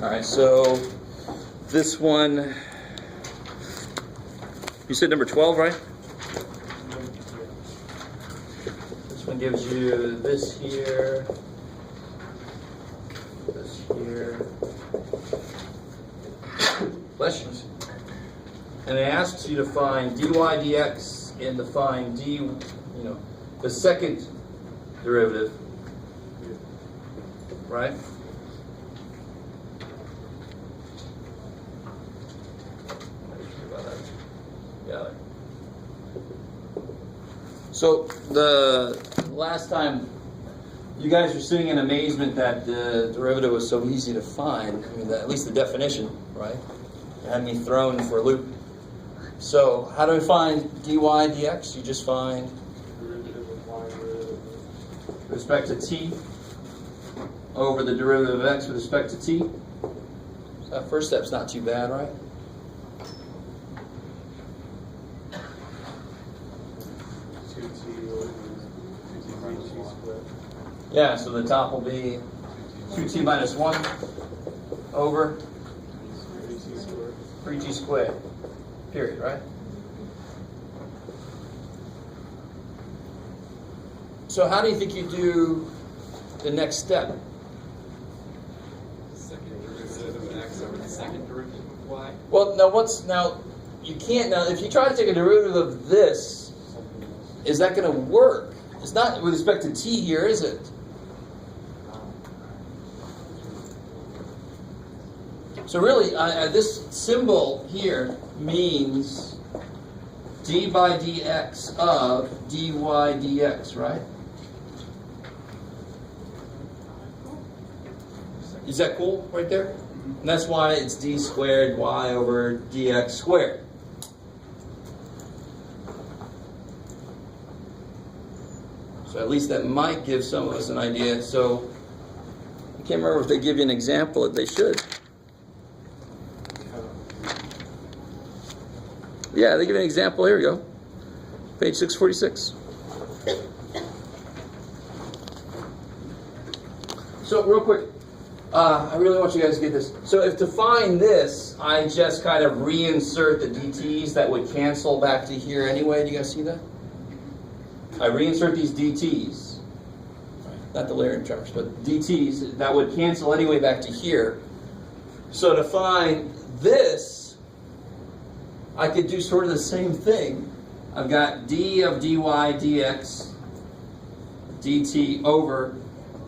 All right, so this one, you said number 12, right? This one gives you this here, this here, questions. And it asks you to find dy dx and to find the second derivative, right? Yeah. So the last time you guys were sitting in amazement that the derivative was so easy to find, I mean, at least the definition, right? It had me thrown for a loop. So how do we find dy dx? You just find Derivative of y with respect to t over the derivative of x with respect to t. So that first step's not too bad, right? Yeah, so the top will be 2t minus 1 over 3t squared, period, right? So how do you think you do the next step? Second derivative of x over the second derivative of y. Well, you can't, if you try to take a derivative of this, is that going to work? It's not with respect to t here, is it? So really, this symbol here means d by dx of dy dx, right? Is that cool right there? And that's why it's d squared y over dx squared. So at least that might give some of us an idea. So I can't remember if they give you an example, that they should. Yeah, they give you an example. Here we go. Page 646. So real quick, I really want you guys to get this. So if to find this, I just kind of reinsert the dt's that would cancel back to here anyway. Do you guys see that? I reinsert these dt's. Not the Larian tremors, but dt's that would cancel anyway back to here. So to find this, I could do sort of the same thing. I've got d of dy dx dt over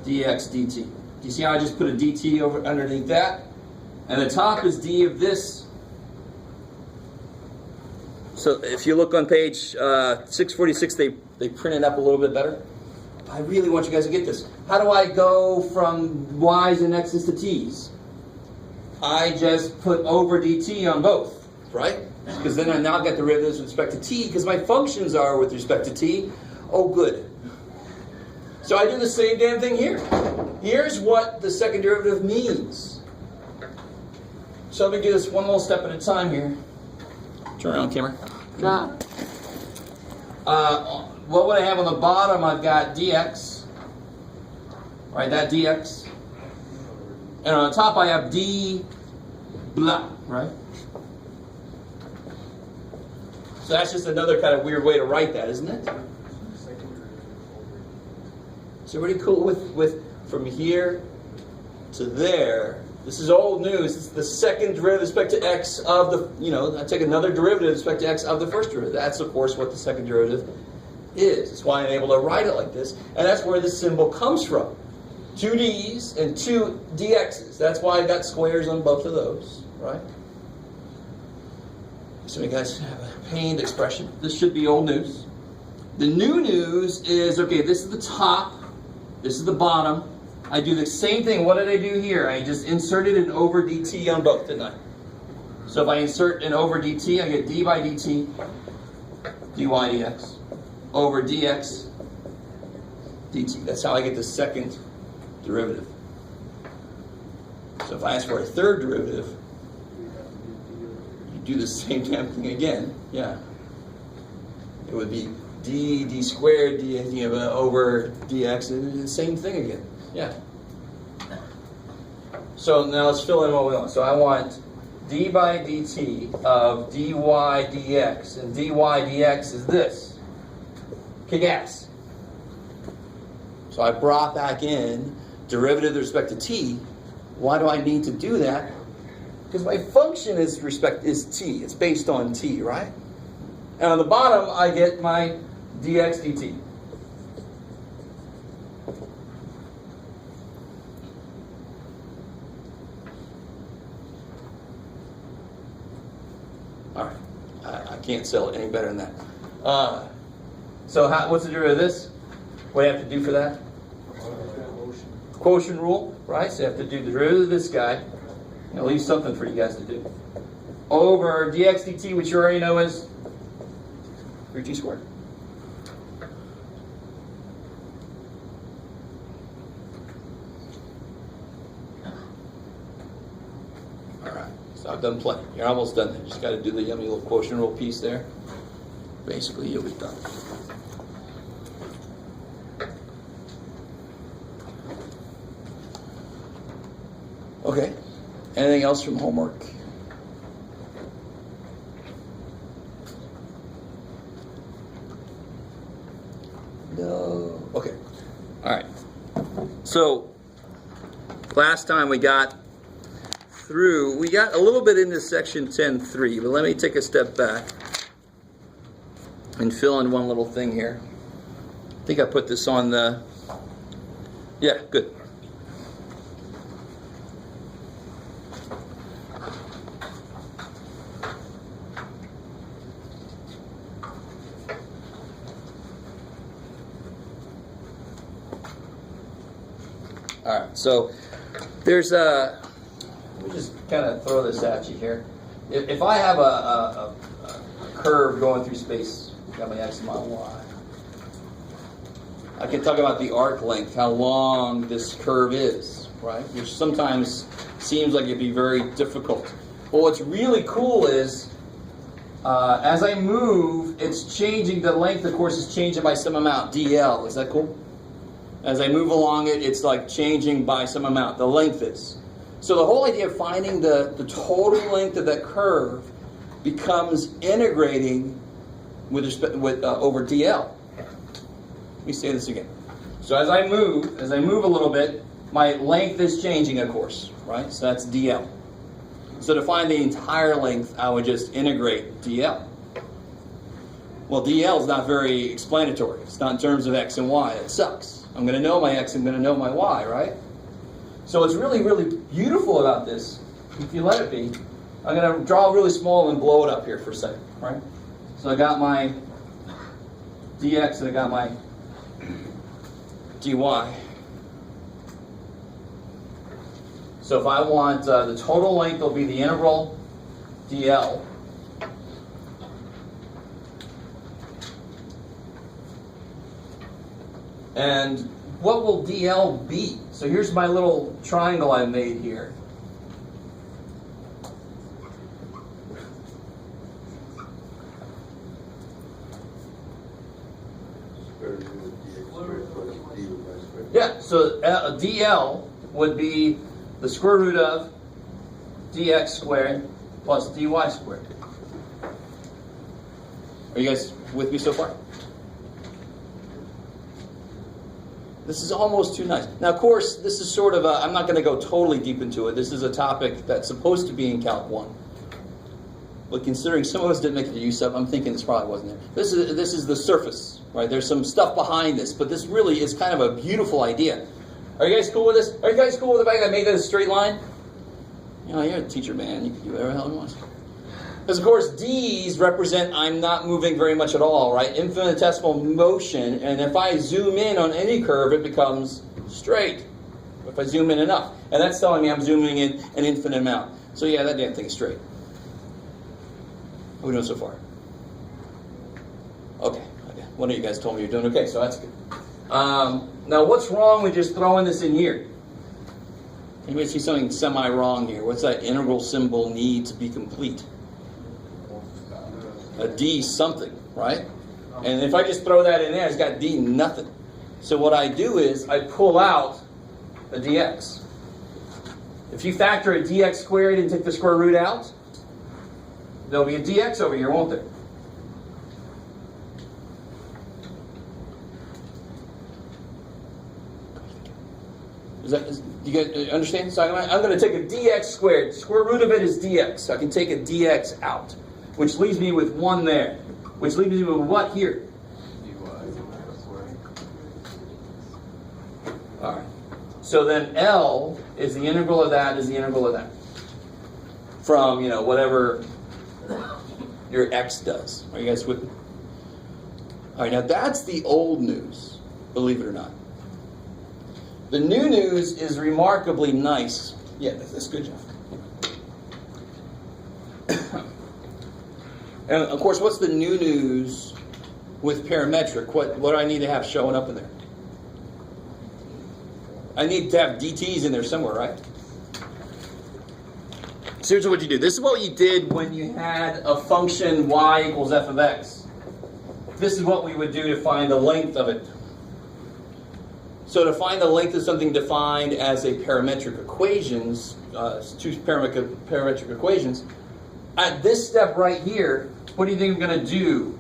dx dt. Do you see how I just put a dt over underneath that? And the top is d of this. So if you look on page 646, they print it up a little bit better. I really want you guys to get this. How do I go from y's and x's to t's? I just put over dt on both, right? Because then I now get derivatives with respect to t, because my functions are with respect to t. Oh, good. So I do the same damn thing here. Here's what the second derivative means. So let me do this one little step at a time here. Turn around, camera. What would I have on the bottom? I've got dx. Right, that dx. And on the top I have d blah, right? So that's just another kind of weird way to write that, isn't it? So pretty cool with from here to there. This is old news. It's the second derivative with respect to x of the, I take another derivative with respect to x of the first derivative. That's, of course, what the second derivative is. That's why I'm able to write it like this. And that's where this symbol comes from. 2 d's and 2 dx's. That's why I got squares on both of those, right? So you guys have a pained expression. This should be old news. The new news is, okay, this is the top. This is the bottom. I do the same thing. What did I do here? I just inserted an over dt on both, didn't I? So if I insert an over dt, I get d by dt, dy dx, over dx, dt. That's how I get the second derivative. So if I ask for a third derivative, you do the same damn thing again. Yeah. It would be d squared, d over dx, the same thing again. Yeah. So now let's fill in what we want. So I want d by dt of dy dx, and dy dx is this. Kick ass. So I brought back in derivative with respect to t. Why do I need to do that? Because my function is t. It's based on t, right? And on the bottom, I get my dx dt. All right, I can't sell it any better than that. So what's the derivative of this? What do you have to do for that? Quotient rule, right? So you have to do the derivative of this guy. I'll leave something for you guys to do. Over dx dt, which you already know is 3t squared. All right, so I've done plenty. You're almost done there. Just got to do the yummy little quotient rule piece there. Basically, you'll be done. Okay. Anything else from homework? No. Okay. All right. So last time we got a little bit into section 10.3, but let me take a step back and fill in one little thing here. I think I put this on the... Yeah, good. All right, so there's let me just kind of throw this at you here. If I have a curve going through space, got my x and my y, I can talk about the arc length, how long this curve is, right? Which sometimes seems like it'd be very difficult. Well, what's really cool is as I move, it's changing, the length, of course, is changing by some amount, dl. Is that cool? As I move along it, it's like changing by some amount. The length is. So the whole idea of finding the total length of that curve becomes integrating with respect over dl. Let me say this again. So as I move a little bit, my length is changing, of course, right? So that's dl. So to find the entire length, I would just integrate dl. Well, dl is not very explanatory. It's not in terms of x and y. It sucks. I'm going to know my x, I'm going to know my y, right? So what's really, really beautiful about this, if you let it be, I'm going to draw really small and blow it up here for a second, right? So I got my dx and I got my dy. So if I want the total length, will be the integral dl. And what will dl be? So here's my little triangle I made here. Yeah, so dl would be the square root of dx squared plus dy squared. Are you guys with me so far? This is almost too nice. Now, of course, this is sort of I'm not going to go totally deep into it. This is a topic that's supposed to be in Calc 1. But considering some of us didn't make it to USEP, I'm thinking this probably wasn't there. This is the surface, right? There's some stuff behind this, but this really is kind of a beautiful idea. Are you guys cool with this? Are you guys cool with the fact that I made that a straight line? You know, you're a teacher, man. You can do whatever the hell you want. Because, of course, D's represent I'm not moving very much at all, right? Infinitesimal motion. And if I zoom in on any curve, it becomes straight. If I zoom in enough. And that's telling me I'm zooming in an infinite amount. So, yeah, that damn thing is straight. How are we doing so far? Okay. One of you guys told me you're doing okay, so that's good. Now, what's wrong with just throwing this in here? Anybody see something semi-wrong here? What's that integral symbol need to be complete? A D something, right? And if I just throw that in there, it's got D nothing. So what I do is I pull out the dx. If you factor a dx squared and take the square root out, there'll be a dx over here, won't there? Do you guys understand? So I'm going to take a dx squared. Square root of it is dx. So I can take a dx out, which leaves me with 1 there. Which leaves me with what here? All right. So then L is the integral of that is the integral of that. From, whatever your x does. Are you guys with me? All right, now that's the old news, believe it or not. The new news is remarkably nice. Yeah, that's good, Jeff. And of course, what's the new news with parametric? What do I need to have showing up in there? I need to have DTs in there somewhere, right? So here's what you do. This is what you did when you had a function y equals f of x. This is what we would do to find the length of it. So to find the length of something defined as a parametric equations, two parametric equations, at this step right here, what do you think I'm going to do?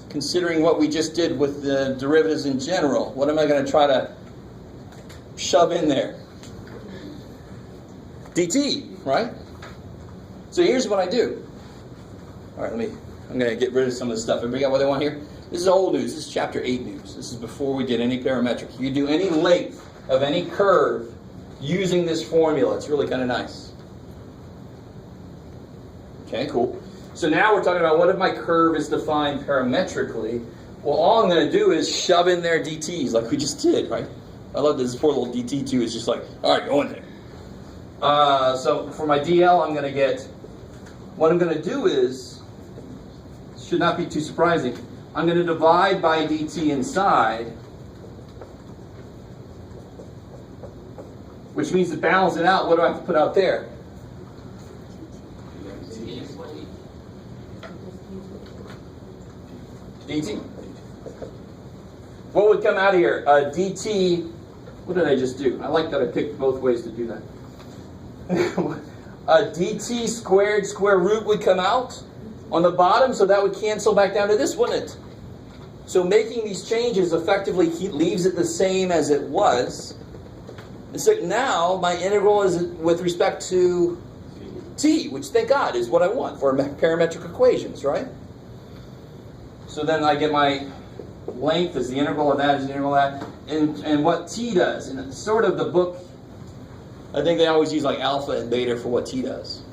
Considering what we just did with the derivatives in general, what am I going to try to shove in there? dt, right? So here's what I do. All right, I'm going to get rid of some of this stuff. Everybody got what they want here? This is old news. This is chapter 8 news. This is before we did any parametric. You do any length of any curve using this formula. It's really kind of nice. Okay, cool. So now we're talking about what if my curve is defined parametrically? Well, all I'm going to do is shove in there dt's like we just did, right? I love this poor little dt2 is just like, all right, go in there. So for my dl, I'm going to get, what I'm going to do is, should not be too surprising, I'm going to divide by dt inside, which means to balance it out, what do I have to put out there? dt. What would come out of here? dt, what did I just do? I like that I picked both ways to do that. dt squared square root would come out on the bottom, so that would cancel back down to this, wouldn't it? So making these changes effectively leaves it the same as it was. And so now my integral is with respect to t, which thank God is what I want for parametric equations, right? So then I get my length is the integral of that is the integral of that, and what t does. And it's sort of the book, I think they always use like alpha and beta for what t does.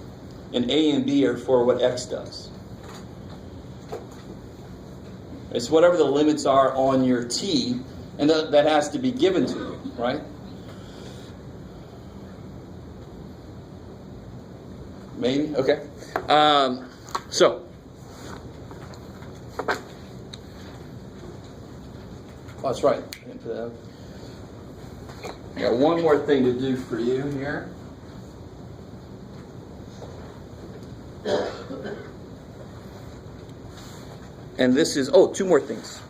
And a and b are for what x does. It's whatever the limits are on your t, and that has to be given to you, right? Maybe? Okay. So. Oh, that's right. Got one more thing to do for you here. And this is, two more things.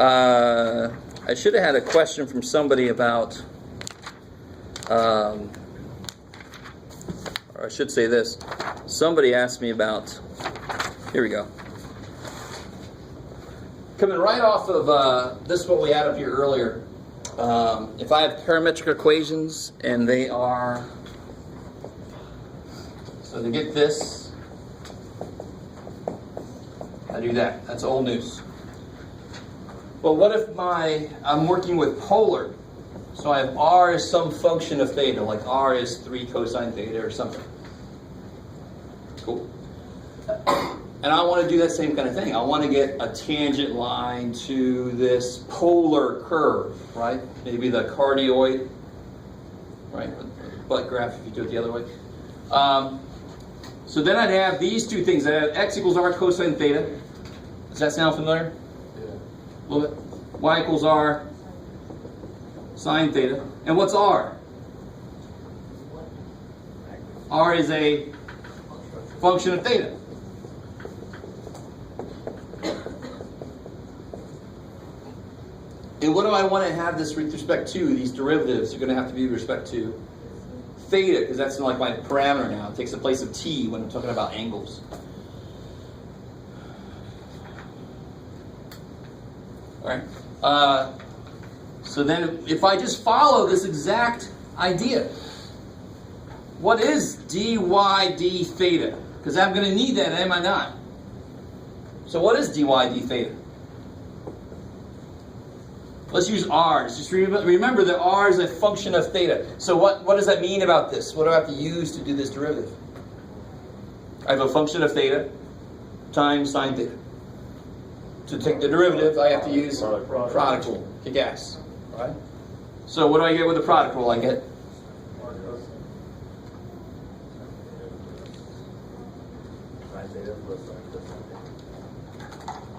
I should have had a question from somebody about, or I should say this. Somebody asked me about, here we go. Coming right off of, this is what we had up here earlier. If I have parametric equations and they are, so to get this, I do that. That's old news. But what if I'm working with polar? So I have r is some function of theta, like r is 3 cosine theta or something. Cool. And I want to do that same kind of thing. I want to get a tangent line to this polar curve, right? Maybe the cardioid, right? Butt graph if you do it the other way. So then I'd have these two things. I'd have x equals r cosine theta. Does that sound familiar? Yeah. A little bit. Y equals r sine theta. And what's r? R is a function of theta. And what do I want to have this with respect to? These derivatives are going to have to be with respect to theta, because that's like my parameter now. It takes the place of t when I'm talking about angles. All right. So then if I just follow this exact idea, what is dy d theta? Because I'm going to need that, am I not? So what is dy d theta? Let's use r's. Just remember that r is a function of theta. So what does that mean about this? What do I have to use to do this derivative? I have a function of theta times sine theta. To take the derivative, I have to use product rule. Kick ass. Right? So what do I get with the product rule? I get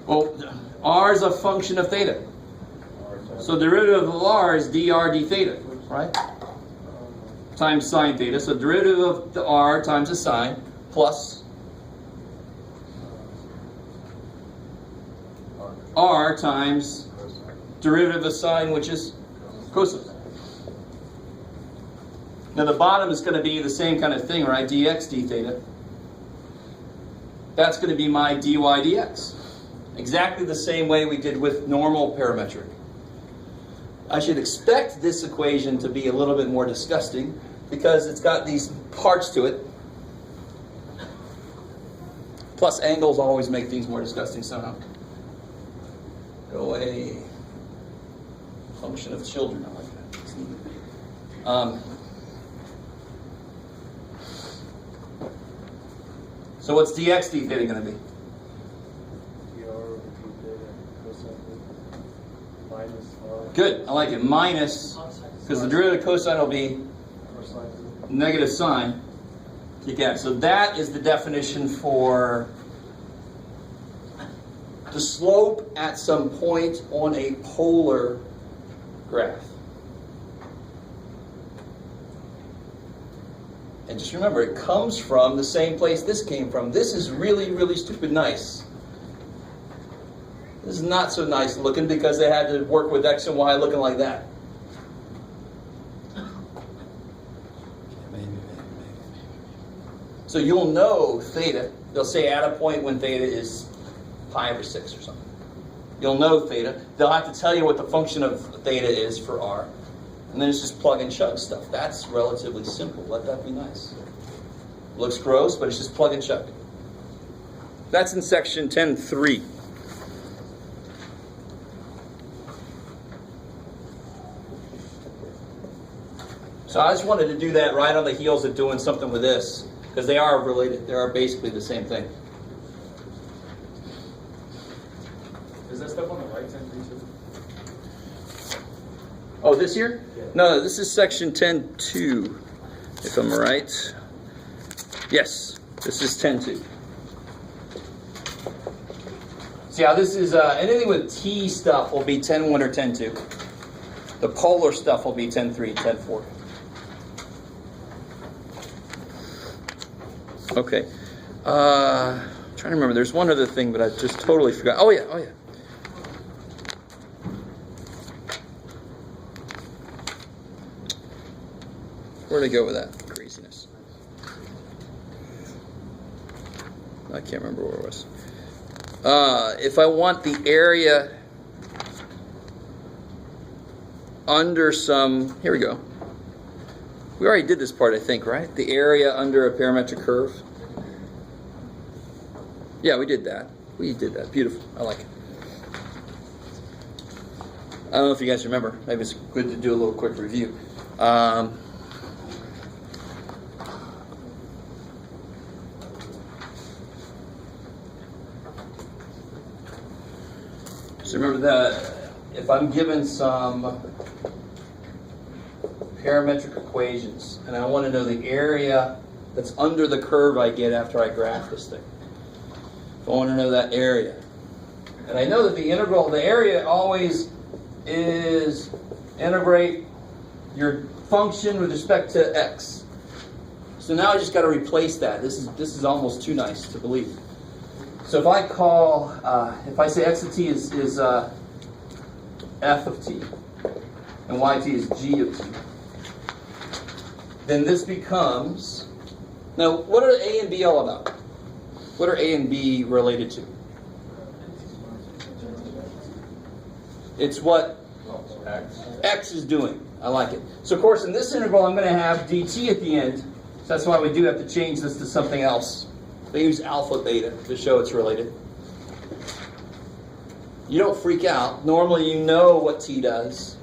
well, r is a function of theta. So the derivative of r is dr d theta, right? Times sine theta. So derivative of the r times the sine plus r times derivative of sine, which is cosine. Now the bottom is going to be the same kind of thing, right? Dx d theta. That's going to be my dy dx. Exactly the same way we did with normal parametric. I should expect this equation to be a little bit more disgusting because it's got these parts to it. Plus angles always make things more disgusting somehow. Go away. Function of children, I like that. It's neat. So what's dx d theta going to be? Good, I like it. Minus, because the derivative of cosine will be negative sine. Yeah, so that is the definition for the slope at some point on a polar graph. And just remember, it comes from the same place this came from. This is really, really stupid nice. This is not so nice looking because they had to work with x and y looking like that. So you'll know theta. They'll say at a point when theta is pi over 6 or something. You'll know theta. They'll have to tell you what the function of theta is for r. And then it's just plug and chug stuff. That's relatively simple. Let that be nice. Looks gross, but it's just plug and chug. That's in section 10.3. So I just wanted to do that right on the heels of doing something with this, because they are related. They are basically the same thing. Is that stuff on the right side too? Oh, this here? Yeah. No, this is section 10.2, if I'm right. Yes, this is 10.2. See how this is, anything with T stuff will be 10.1 or 10.2. The polar stuff will be 10.3, 10.4. Okay. Trying to remember. There's one other thing, but I just totally forgot. Oh yeah. Where'd I go with that craziness? I can't remember where it was. If I want the area under some, here we go. We already did this part, I think, right? The area under a parametric curve. Yeah, we did that. Beautiful. I like it. I don't know if you guys remember. Maybe it's good to do a little quick review. So remember that if I'm given some parametric equations and I want to know the area that's under the curve I get after I graph this thing. If I want to know that area. And I know that the area always is integrate your function with respect to x. So now I just got to replace that. This is almost too nice to believe. So if I call, if I say x of t is f of t, and y t is g of t, then this becomes... Now, what are A and B all about? What are A and B related to? It's what X is doing. I like it. So, of course, in this integral, I'm going to have dt at the end. So that's why we do have to change this to something else. They use alpha beta to show it's related. You don't freak out. Normally, you know what t does.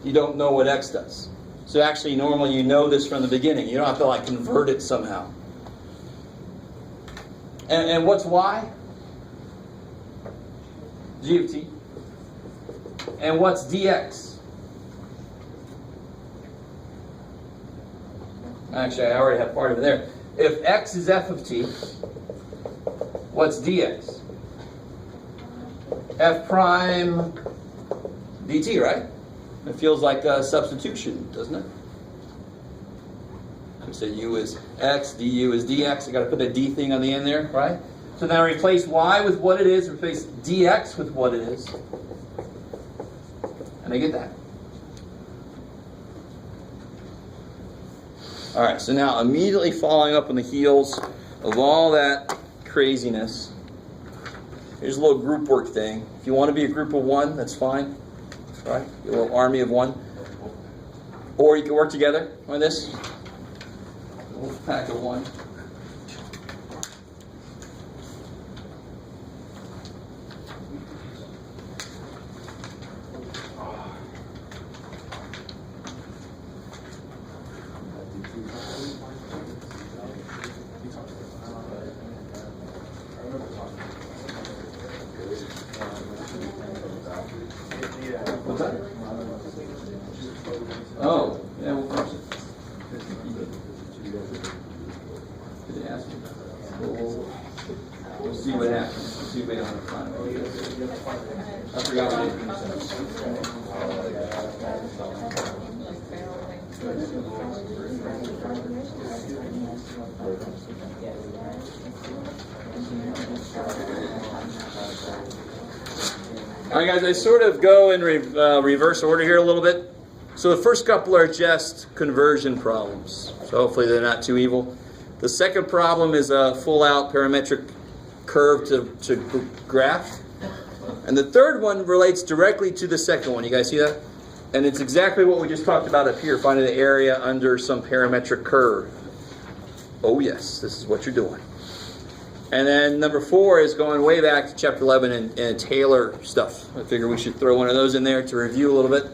You don't know what x does. So actually, normally you know this from the beginning. You don't have to like convert it somehow. And what's y? G of t. And what's dx? Actually, I already have part of it there. If x is f of t, what's dx? F prime dt, right? It feels like a substitution, doesn't it? I say u is x, du is dx. I got to put that d thing on the end there, right? So then I replace y with what it is, replace dx with what it is. And I get that. All right, so now immediately following up on the heels of all that craziness, here's a little group work thing. If you want to be a group of one, that's fine. Right? A little army of one. Or you can work together on this. A little pack of one. What's that? Oh, yeah, we'll finish it. Did they ask me? We'll see what happens. We'll see if we don't have time. I forgot we didn't All right, guys, I sort of go in reverse order here a little bit. So the first couple are just conversion problems. So hopefully they're not too evil. The second problem is a full-out parametric curve to graph. And the third one relates directly to the second one. You guys see that? And it's exactly what we just talked about up here, finding the area under some parametric curve. Oh yes, this is what you're doing. And then number 4 is going way back to chapter 11 and Taylor stuff. I figure we should throw one of those in there to review a little bit.